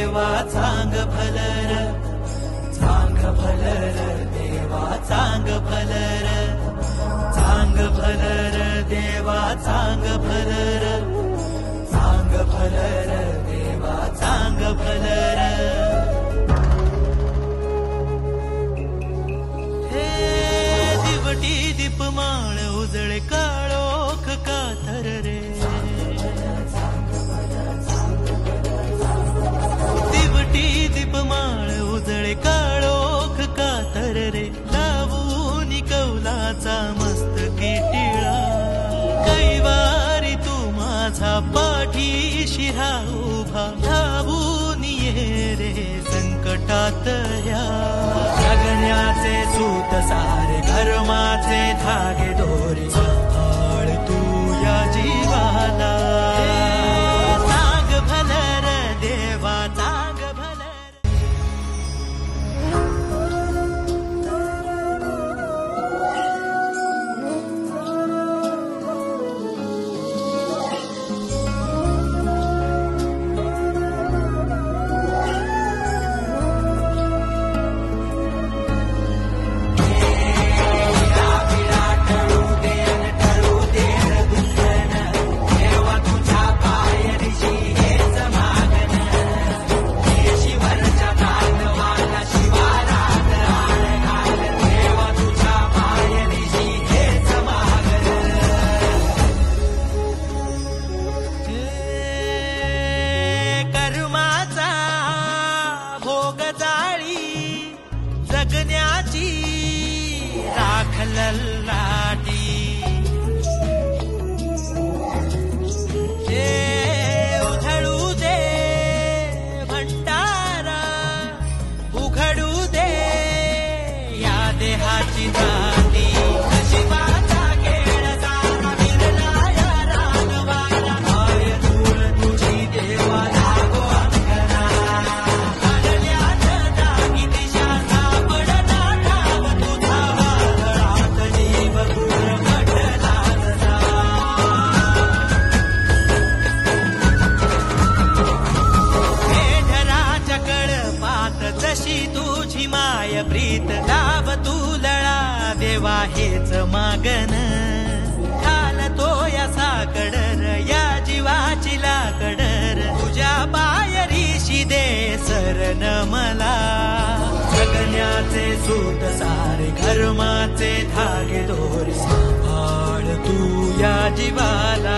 देवा चांग भलर, चांग भलर देवा चांग भलर, चांग भलर देवा चांग भलर, चांग भलर देवा चांग भलर. हे दिवटी दीपमाळ उजळे काळोख कातर रे, दीपमाळ उजळे काळोख कातर रे, लावून कौलाचा मस्तकी टिळा. कैवारी तू माझा पाठीशी उभा, धावून ये रे संकटात ह्या. जगण्याचे सूत सारे धर्माचे धागे दोरी, सांभाळ तू या जीवाला. चांग भलर देवा चांग भलर. जगण्याची राख ललाटी, उधळू दे भंडारा, उघडू दे या देहाची नाती. शिवाचा खेळ सारा विरला या रागवाला, पाय धूळ तुझी देवा लागो अंगणा. काढल्यात जागी दिशा सापडला ठाव तुझा, वादळात जीव गुरमटला जा. मेढराच्या कळपात जशी तुझी माय प्रीत, लाभ तू लळा देवा हेच मागन. घालतो या साकडर या जीवाची लाकडर, तुझ्या पायरीशी दे सरण मला. जगण्याचे सूत सारे धर्माचे धागे दोरी, सांभाळ तू या जीवाला.